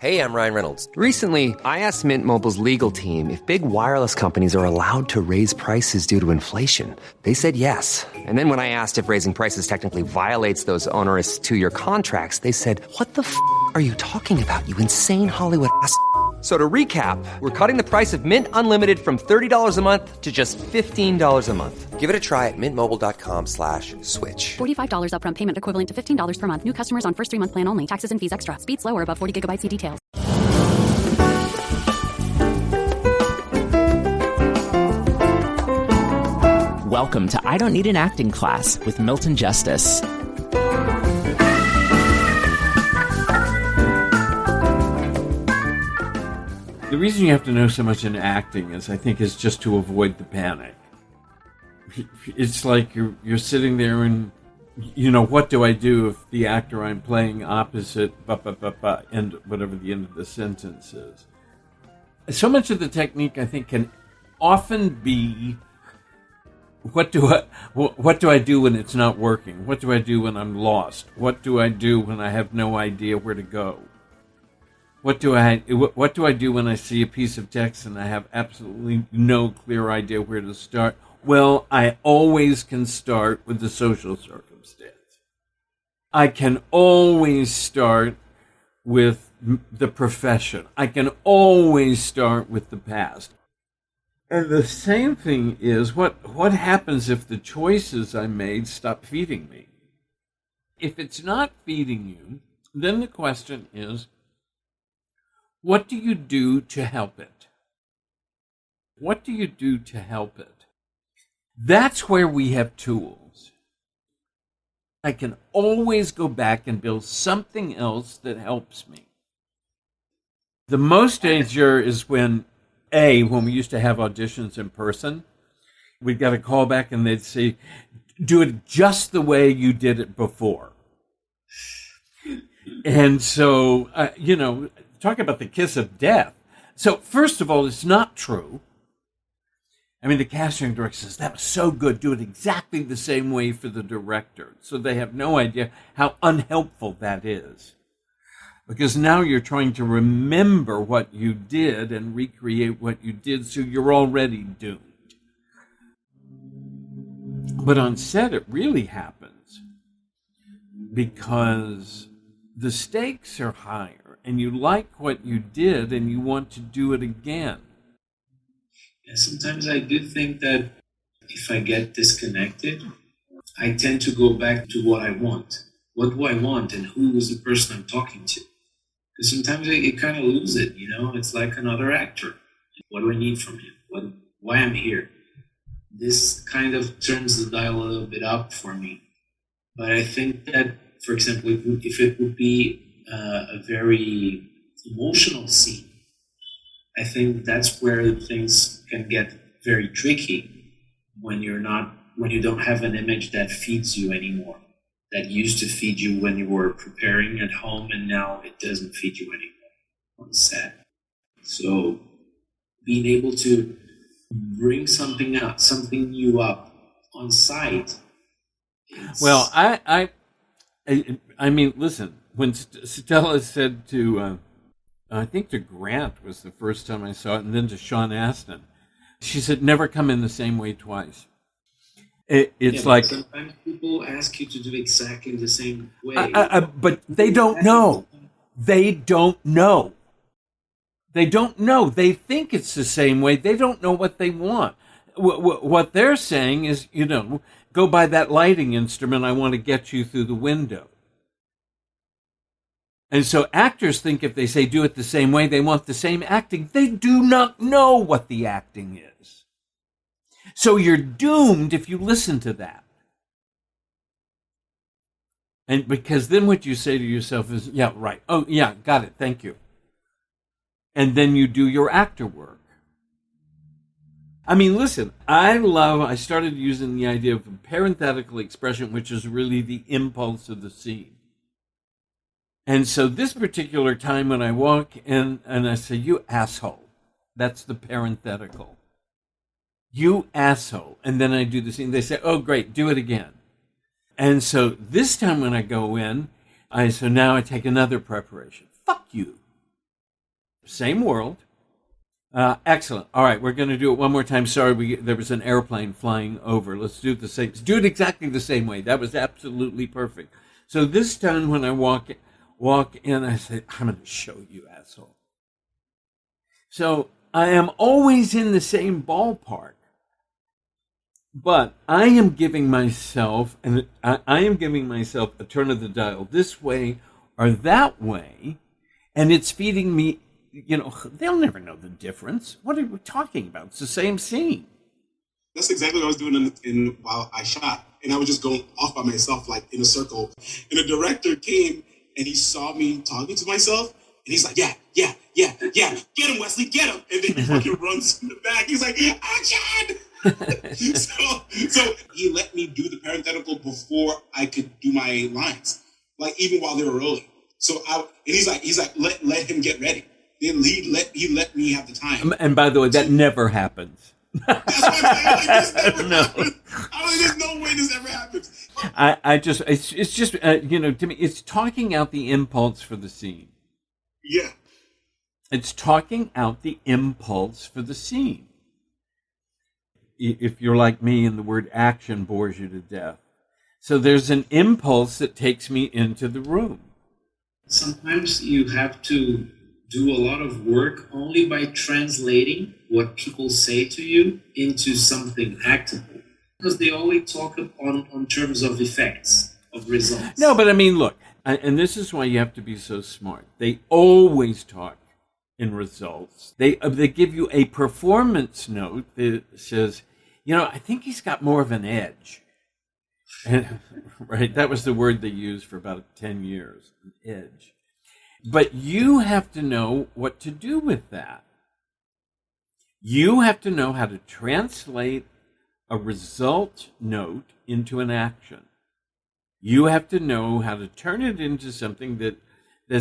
Hey, I'm Ryan Reynolds. Recently, I asked Mint Mobile's legal team if big wireless companies are allowed to raise prices due to inflation. They said yes. And then when I asked if raising prices technically violates those onerous two-year contracts, they said, "What the f*** are you talking about, you insane Hollywood ass?" So to recap, we're cutting the price of Mint Unlimited from $30 a month to just $15 a month. Give it a try at mintmobile.com/switch. $45 upfront payment equivalent to $15 per month. New customers on first 3-month plan only. Taxes and fees extra. Speed slower above 40 gigabytes. See details. Welcome to I Don't Need an Acting Class with Milton Justice. The reason you have to know so much in acting is just to avoid the panic. It's like you're sitting there and, what do I do if the actor I'm playing opposite, and whatever the end of the sentence is. So much of the technique, I think, can often be, what do I do when it's not working? What do I do when I'm lost? What do I do when I have no idea where to go? What do I do when I see a piece of text and I have absolutely no clear idea where to start? Well, I always can start with the social circumstance. I can always start with the profession. I can always start with the past. And the same thing is, what happens if the choices I made stop feeding me? If it's not feeding you, then the question is, what do you do to help it? What do you do to help it? That's where we have tools. I can always go back and build something else that helps me. The most danger is when we used to have auditions in person, we'd get a call back and they'd say, do it just the way you did it before. And so, talk about the kiss of death. So first of all, it's not true. I mean, the casting director says, that was so good, do it exactly the same way for the director. So they have no idea how unhelpful that is. Because now you're trying to remember what you did and recreate what you did, so you're already doomed. But on set, it really happens because the stakes are higher. And you like what you did and you want to do it again. Yeah, sometimes I do think that if I get disconnected, I tend to go back to what I want. What do I want and who is the person I'm talking to? Because sometimes you kind of lose it, It's like another actor. What do I need from him? Why I'm here? This kind of turns the dial a little bit up for me. But I think that, for example, if it would be a very emotional scene, I think that's where things can get very tricky when you don't have an image that feeds you anymore, that used to feed you when you were preparing at home, and now it doesn't feed you anymore on set. So being able to bring something out, something new up on site. Well, I mean, listen. When Stella said to, I think to Grant was the first time I saw it, and then to Sean Astin, she said, never come in the same way twice. It's like... Sometimes people ask you to do exactly the same way. But they don't know. They don't know. They don't know. They think it's the same way. They don't know what they want. What they're saying is, go buy that lighting instrument. I want to get you through the window. And so actors think if they say do it the same way, they want the same acting. They do not know what the acting is. So you're doomed if you listen to that. And because then what you say to yourself is, yeah, right. Oh, yeah, got it. Thank you. And then you do your actor work. I mean, listen, I started using the idea of a parenthetical expression, which is really the impulse of the scene. And so this particular time when I walk in and I say, you asshole, that's the parenthetical. You asshole. And then I do the scene. They say, oh, great, do it again. And so this time when I go in, so now I take another preparation. Fuck you. same world. Excellent. All right, we're going to do it one more time. Sorry, there was an airplane flying over. Let's do it the same. Let's do it exactly the same way. That was absolutely perfect. So this time when I walk in, I say, I'm going to show you, asshole. So I am always in the same ballpark, but I am giving myself a turn of the dial this way or that way, and it's feeding me. They'll never know the difference. What are we talking about? It's the same scene. That's exactly what I was doing while I shot. And I was just going off by myself, like in a circle. And the director came and he saw me talking to myself. And he's like, yeah. Get him, Wesley, get him. And then he fucking runs in the back. He's like, action! so he let me do the parenthetical before I could do my lines. Like even while they were rolling. He's like, let him get ready. Then he let me have the time. And by the way, that never happens. That's what I'm saying. Like, this never happens. There's no way this ever happens. It's just to me, it's talking out the impulse for the scene. Yeah. It's talking out the impulse for the scene. If you're like me and the word action bores you to death. So there's an impulse that takes me into the room. Sometimes you have to do a lot of work only by translating what people say to you into something actable. Because they always talk on terms of effects, of results. No, but I mean, look, and this is why you have to be so smart. They always talk in results. They give you a performance note that says, I think he's got more of an edge. And, right? That was the word they used for about 10 years, an edge. But you have to know what to do with that. You have to know how to translate a result note into an action. You have to know how to turn it into something that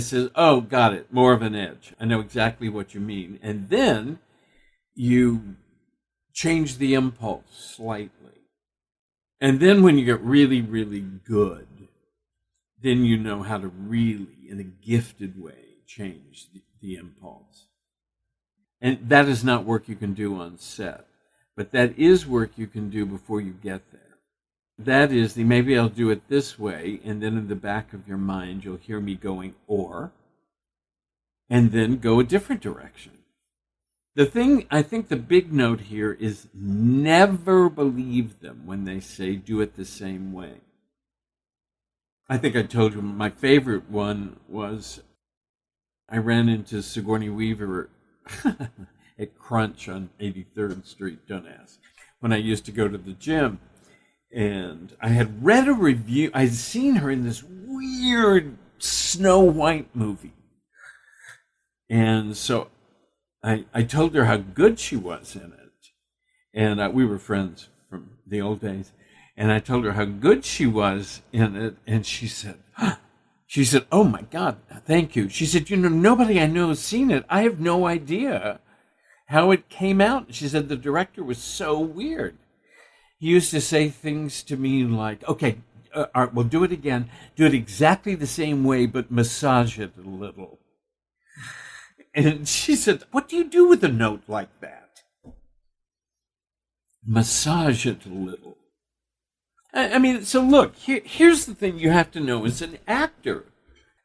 says, oh, got it, more of an edge. I know exactly what you mean. And then you change the impulse slightly. And then when you get really, really good, then you know how to really, in a gifted way, change the impulse. And that is not work you can do on set, but that is work you can do before you get there. That is maybe I'll do it this way, and then in the back of your mind, you'll hear me going, or, and then go a different direction. The thing, I think the big note here is never believe them when they say do it the same way. I think I told you my favorite one was I ran into Sigourney Weaver at Crunch on 83rd Street, don't ask, when I used to go to the gym. And I had read a review. I'd seen her in this weird Snow White movie. And so I told her how good she was in it. And we were friends from the old days. And I told her how good she was in it. And she said, oh my God, thank you. She said, nobody I know has seen it. I have no idea how it came out. She said, the director was so weird. He used to say things to me like, okay, all right, we'll do it again. Do it exactly the same way, but massage it a little. And she said, what do you do with a note like that? Massage it a little. I mean, so look, here's the thing you have to know as an actor.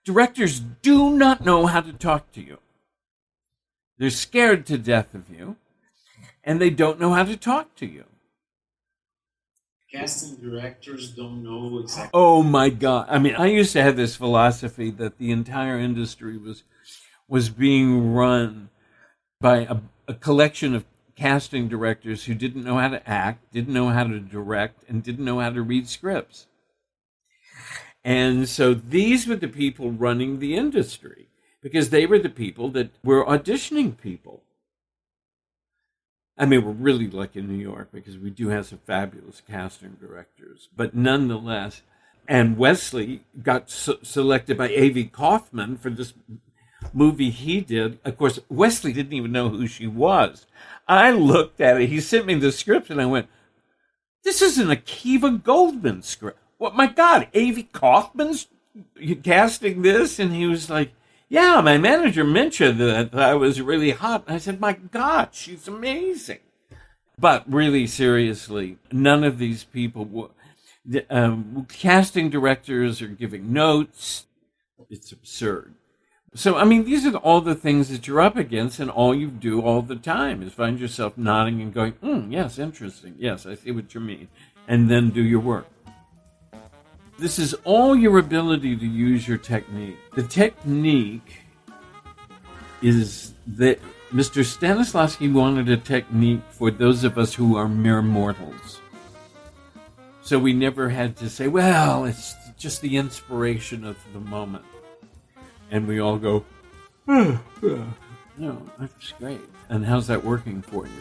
Directors do not know how to talk to you. They're scared to death of you, and they don't know how to talk to you. Casting directors don't know exactly. Oh my God. I mean, I used to have this philosophy that the entire industry was being run by a collection of casting directors who didn't know how to act, didn't know how to direct, and didn't know how to read scripts. And so these were the people running the industry because they were the people that were auditioning people. I mean, we're really lucky in New York because we do have some fabulous casting directors, but nonetheless, and Wesley got selected by A.V. Kaufman for this movie he did. Of course, Wesley didn't even know who she was. I looked at it. He sent me the script, and I went, this is an Akiva Goldman script. What, my God, A.V. Kaufman's casting this? And he was like, Yeah, my manager mentioned that I was really hot. I said, my God, she's amazing. But really, seriously, none of these people, casting directors are giving notes. It's absurd. So, I mean, these are all the things that you're up against, and all you do all the time is find yourself nodding and going, yes, interesting. Yes, I see what you mean. And then do your work. This is all your ability to use your technique. The technique is that Mr. Stanislavski wanted a technique for those of us who are mere mortals. So we never had to say, well, it's just the inspiration of the moment. And we all go, no, that's great. And how's that working for you?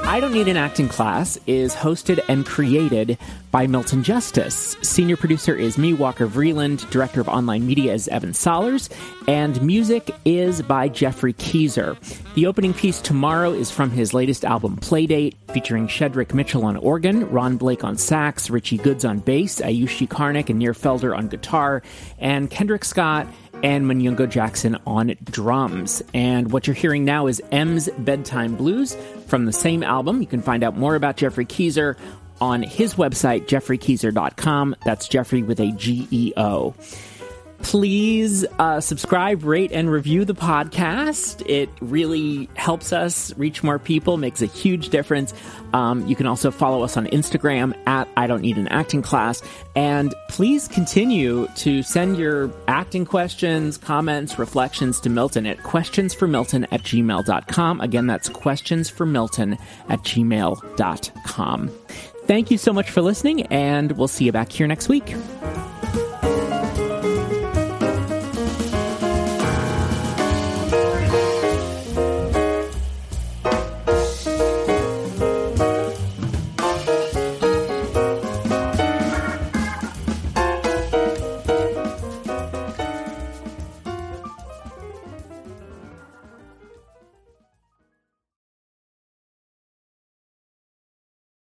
I Don't Need an Acting Class is hosted and created by Milton Justice. Senior producer is me, Walker Vreeland. Director of online media is Evan Sollers. And music is by Jeffrey Keyser. The opening piece tomorrow is from his latest album, Playdate, featuring Shedrick Mitchell on organ, Ron Blake on sax, Richie Goods on bass, Ayushi Karnik and Nir Felder on guitar, and Kendrick Scott and Manyungo Jackson on drums. And what you're hearing now is M's Bedtime Blues from the same album. You can find out more about Jeffrey Keyser on his website, jeffreykeyser.com. That's Jeffrey with a G-E-O. Please subscribe, rate, and review the podcast. It really helps us reach more people, makes a huge difference. You can also follow us on Instagram at I Don't Need an Acting Class. And please continue to send your acting questions, comments, reflections to Milton at questionsformilton@gmail.com. Again, that's questionsformilton@gmail.com. Thank you so much for listening, and we'll see you back here next week.